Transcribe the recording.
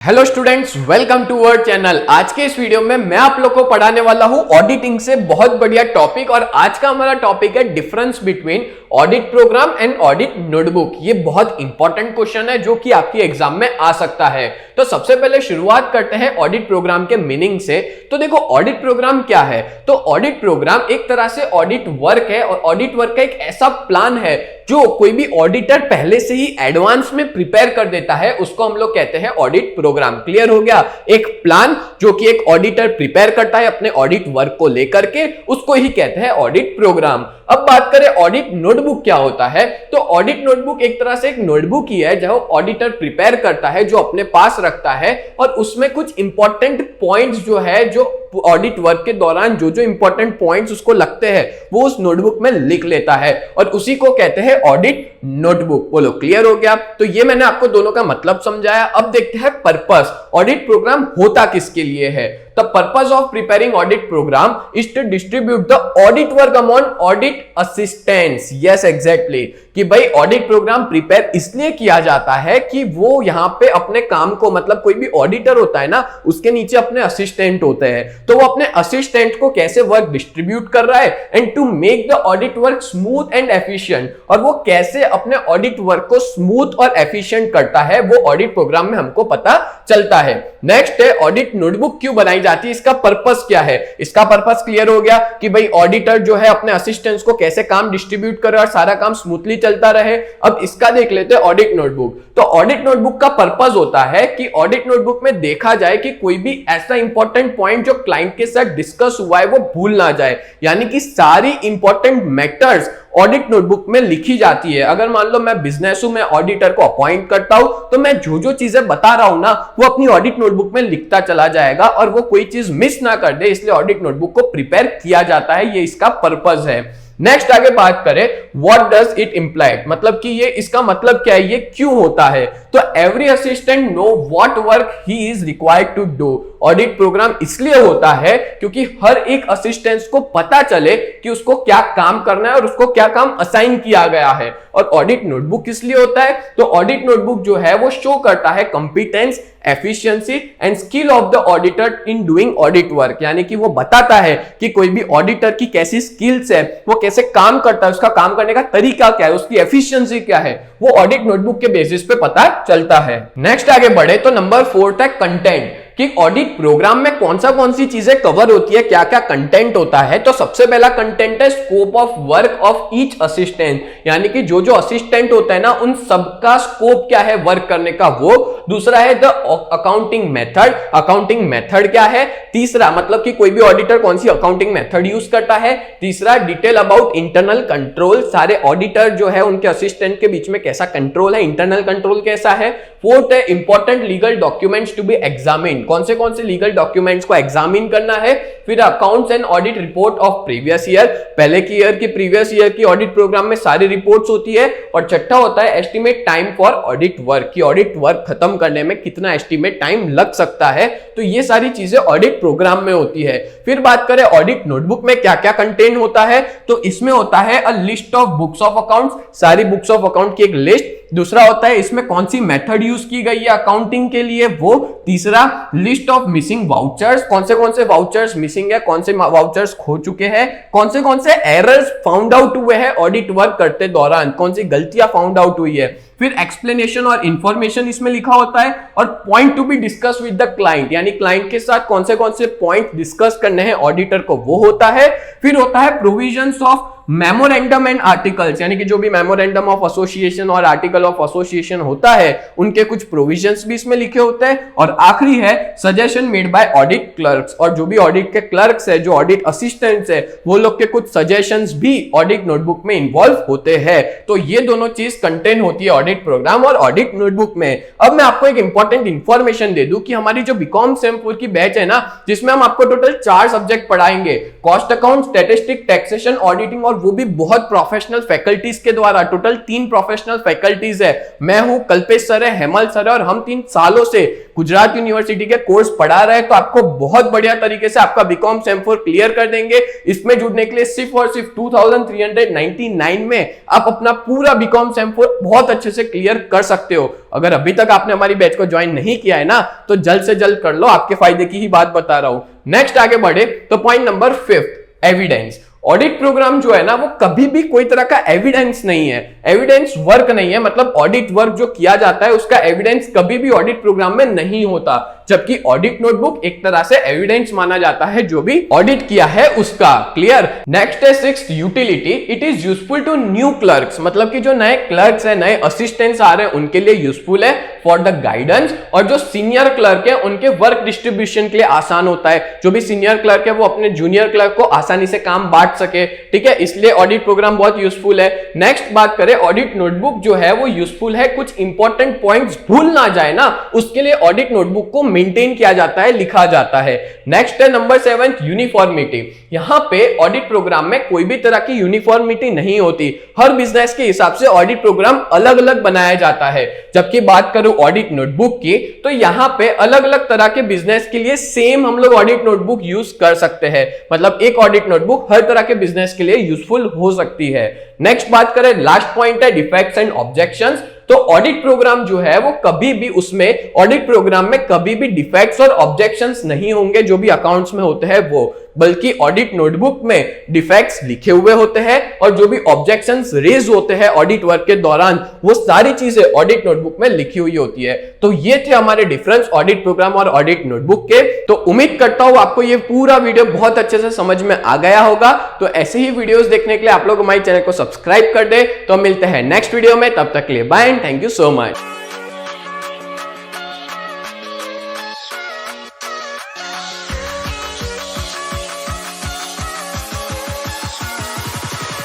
Hello students, welcome to our channel. आज के इस वीडियो में मैं आप लोग को पढ़ाने वाला हूं ऑडिटिंग से बहुत बढ़िया टॉपिक। और आज का हमारा टॉपिक है difference between audit program and audit notebook. ये बहुत इंपॉर्टेंट क्वेश्चन है जो कि आपकी एग्जाम में आ सकता है। तो सबसे पहले शुरुआत करते हैं ऑडिट प्रोग्राम के मीनिंग से। तो देखो, ऑडिट प्रोग्राम क्या है? तो ऑडिट प्रोग्राम एक तरह से ऑडिट वर्क है, और ऑडिट वर्क का एक ऐसा प्लान है जो कोई भी ऑडिटर पहले से ही एडवांस में प्रिपेयर कर देता है, उसको हम लोग कहते हैं ऑडिट प्रोग्राम। क्लियर हो गया? एक प्लान जो कि एक ऑडिटर प्रिपेयर करता है अपने ऑडिट वर्क को लेकर के, उसको ही कहते हैं ऑडिट प्रोग्राम। अब बात करें ऑडिट नोटबुक क्या होता है। तो ऑडिट नोटबुक एक तरह से एक नोटबुक ही है जो ऑडिटर प्रिपेयर करता है, जो अपने पास रखता है, और उसमें कुछ इंपॉर्टेंट पॉइंट्स जो है, जो ऑडिट वर्क के दौरान जो जो इंपॉर्टेंट पॉइंट्स उसको लगते हैं, वो उस नोटबुक में लिख लेता है, और उसी को कहते हैं ऑडिट नोटबुक। बोलो, क्लियर हो गया? तो ये मैंने आपको दोनों का मतलब समझाया। अब देखते हैं पर्पस। ऑडिट प्रोग्राम होता किसके लिए है? The purpose of preparing audit program is to distribute the audit work among audit assistants. Yes, exactly. कि भाई ऑडिट प्रोग्राम प्रिपेयर इसलिए किया जाता है कि वो यहां पे अपने काम को, मतलब कोई भी ऑडिटर होता है ना, उसके नीचे अपने असिस्टेंट होते हैं, तो वो अपने असिस्टेंट को कैसे वर्क डिस्ट्रीब्यूट कर रहा है, and to make the audit work smooth and efficient, और वो कैसे अपने ऑडिट वर्क को स्मूथ और एफिशिएंट करता है, वो ऑडिट प्रोग्राम में हमको पता चलता है। नेक्स्ट है ऑडिट नोटबुक क्यों बनाई जाती है, इसका पर्पस क्या है? इसका पर्पस क्लियर हो गया कि भाई ऑडिटर जो है अपने असिस्टेंट्स को कैसे काम डिस्ट्रीब्यूट करे और सारा काम स्मूथली चलता रहे। अब इसका देख लेते हैं ऑडिट नोटबुक। तो ऑडिट नोटबुक का पर्पस होता है कि ऑडिट नोटबुक में देखा जाए कि कोई भी ऐसा इंपॉर्टेंट पॉइंट जो क्लाइंट के साथ डिस्कस हुआ है वो भूल ना जाए, यानी कि सारी इंपॉर्टेंट मैटर्स ऑडिट नोटबुक में लिखी जाती है। अगर मान लो मैं बिजनेस हूं, मैं ऑडिटर को अपॉइंट करता हूं, तो मैं जो जो चीजें बता रहा हूं ना, वो अपनी ऑडिट नोटबुक में लिखता चला जाएगा, और वो कोई चीज मिस ना कर दे, इसलिए ऑडिट नोटबुक को प्रिपेयर किया जाता है। ये इसका पर्पस है। नेक्स्ट आगे बात करें, व्हाट डज इट इंप्लाइड, मतलब कि ये इसका मतलब क्या है, ये क्यों होता है? तो every assistant know what work he is required to do. Audit program इसलिए होता है क्योंकि हर एक असिस्टेंट को पता चले कि उसको क्या काम करना है और उसको क्या काम असाइन किया गया है। और ऑडिट नोटबुक इसलिए होता है, तो ऑडिट नोटबुक जो है वो शो करता है competence, efficiency and skill of the auditor in doing audit work, यानी कि वो बताता है कि कोई भी ऑडिटर की कैसी स्किल्स है, वो कैसे काम करता है, उसका काम करने का तरीका क्या है, उसकी एफिशिएंसी क्या है, वो ऑडिट नोटबुक के बेसिस पे पता चलता है। नेक्स्ट आगे बढ़े तो नंबर 4 है कंटेंट, कि ऑडिट प्रोग्राम में कौन सी चीजें कवर होती है, क्या क्या कंटेंट होता है। तो सबसे पहला कंटेंट है scope of work of each assistant, यानी कि जो जो असिस्टेंट होता है ना, उन सबका स्कोप क्या है वर्क करने का, वो। दूसरा है the accounting method, accounting method क्या है। तीसरा, मतलब कि कोई भी ऑडिटर कौन सी अकाउंटिंग मेथड यूज करता है। तीसरा, डिटेल अबाउट इंटरनल कंट्रोल, सारे ऑडिटर जो है उनके असिस्टेंट के बीच में कैसा कंट्रोल है, इंटरनल कंट्रोल कैसा है। फोर्थ है important legal documents to be examined, कौन से लीगल डॉक्यूमेंट्स को एग्जामिन करना है। फिर accounts and audit report of previous year, पहले की ईयर की, प्रीवियस ईयर की ऑडिट प्रोग्राम में सारी रिपोर्ट्स होती है। और छठा होता है estimate time for audit work, की ऑडिट वर्क खत्म करने में कितना एस्टिमेट टाइम लग सकता है। तो ये सारी चीजें ऑडिट प्रोग्राम में होती है। फिर बात करें ऑडिट नोटबुक में क्या क्या कंटेंट होता है, तो इसमें होता है a list of books of accounts, सारी बुक्स ऑफ अकाउंट की एक लिस्ट। दूसरा होता है इसमें कौन सी मेथड यूज की गई है अकाउंटिंग के लिए, वो। तीसरा, लिस्ट ऑफ मिसिंग वाउचर्स, कौन से वाउचर्स मिसिंग है, कौन से वाउचर्स खो चुके हैं, कौन से एरर्स फाउंड आउट हुए हैं ऑडिट वर्क करते दौरान, कौन सी गलतियां फाउंड आउट हुई है। फिर एक्सप्लेनेशन और इंफॉर्मेशन इसमें लिखा होता है। और point to be discuss with the client, यानी क्लाइंट के साथ कौन से पॉइंट डिस्कस करने हैं ऑडिटर को, वो होता है। फिर होता है provisions of memorandum and articles, यानी कि जो भी मेमोरेंडम ऑफ एसोसिएशन और आर्टिकल ऑफ एसोसिएशन होता है, उनके कुछ प्रोविजंस भी इसमें लिखे होते हैं। और आखिरी है suggestion made by audit clerks, और जो भी ऑडिट के क्लर्क्स है, जो ऑडिट असिस्टेंट्स है, वो लोग के कुछ सजेशंस भी ऑडिट नोटबुक में इन्वॉल्व होते हैं। तो ये दोनों चीज कंटेंट होती है ऑडिट प्रोग्राम और ऑडिट नोटबुक में। अब मैं आपको एक इंपॉर्टेंट इंफॉर्मेशन दे दूं कि हमारी जो बीकॉम सेम 4 की बैच है ना, जिसमें हम आपको टोटल 4 सब्जेक्ट पढ़ाएंगे, cost account, statistics, taxation, auditing और वो भी बहुत प्रोफेशनल फैकल्टीज के द्वारा। टोटल 3 प्रोफेशनल फैकल्टीज है, मैं हूं, कल्पेश सर है, हेमल सर है, और हम 3 सालों से गुजरात यूनिवर्सिटी के कोर्स पढ़ा रहे हैं। तो आपको बहुत बढ़िया तरीके से आपका बीकॉम सेम4 क्लियर कर देंगे। इसमें जुड़ने के लिए सिर्फ और सिर्फ 2399 में आप अपना पूरा बीकॉम सेम4 बहुत अच्छे से क्लियर कर सकते हो। अगर अभी तक आपने हमारी बैच को ज्वाइन नहीं किया है ना, तो जल्द से जल्द कर लो, आपके फायदे की ही बात बता रहा हूं। नेक्स्ट आगे बढ़े तो point number 5, evidence. Audit program जो है ना, वो कभी भी कोई तरह का एविडेंस नहीं है, एविडेंस वर्क नहीं है। मतलब ऑडिट वर्क जो किया जाता है उसका एविडेंस कभी भी ऑडिट प्रोग्राम में नहीं होता, जबकि ऑडिट नोटबुक एक तरह से एविडेंस माना जाता है जो भी ऑडिट किया है उसका। क्लियर। नेक्स्ट है 6th, utility. It is useful to new clerks, मतलब कि जो नए क्लर्क्स है, नए असिस्टेंट्स आ रहे हैं, उनके लिए यूजफुल है फॉर द गाइडेंस। और जो सीनियर क्लर्क है उनके वर्क डिस्ट्रीब्यूशन के लिए आसान होता है। जो भी सीनियर क्लर्क है वो अपने जूनियर क्लर्क को आसानी से काम बांट सके, ठीक है, इसलिए ऑडिट प्रोग्राम बहुत यूजफुल है। नेक्स्ट बात करें, ऑडिट नोटबुक जो है वो यूजफुल है, कुछ इंपॉर्टेंट पॉइंट्स भूल ना जाए ना, उसके लिए ऑडिट नोटबुक को मेंटेन किया जाता है, लिखा जाता है। नेक्स्ट है नंबर 7, यूनिफॉर्मिटी। यहां पे ऑडिट प्रोग्राम में कोई भी तरह की यूनिफॉर्मिटी नहीं होती, हर बिजनेस के हिसाब से ऑडिट प्रोग्राम अलग अलग बनाया जाता है। जबकि बात करूं ऑडिट नोटबुक की, तो यहां पे अलग अलग तरह के बिजनेस के लिए सेम हम लोग ऑडिट नोटबुक यूज कर सकते हैं। मतलब एक ऑडिट नोटबुक हर तरह के बिजनेस के लिए यूजफुल हो सकती है। नेक्स्ट बात करें, लास्ट पॉइंट है डिफेक्ट्स एंड ऑब्जेक्शंस। तो ऑडिट प्रोग्राम जो है वो कभी भी, उसमें ऑडिट प्रोग्राम में कभी भी डिफेक्ट्स और ऑब्जेक्शंस नहीं होंगे जो भी अकाउंट्स में होते हैं वो, बल्कि ऑडिट नोटबुक में डिफेक्ट्स लिखे हुए होते हैं और जो भी ऑब्जेक्शंस रेज होते हैं ऑडिट वर्क के दौरान, वो सारी चीजें ऑडिट नोटबुक में लिखी हुई होती है। तो ये थे हमारे डिफरेंस ऑडिट प्रोग्राम और ऑडिट नोटबुक के। तो उम्मीद करता हूं आपको ये पूरा वीडियो बहुत अच्छे से समझ में आ गया होगा। तो ऐसे ही वीडियोस देखने के लिए आप लोग हमारे चैनल को सब्सक्राइब कर दे। तो मिलते हैं नेक्स्ट वीडियो में, तब तक के लिए bye and thank you so much.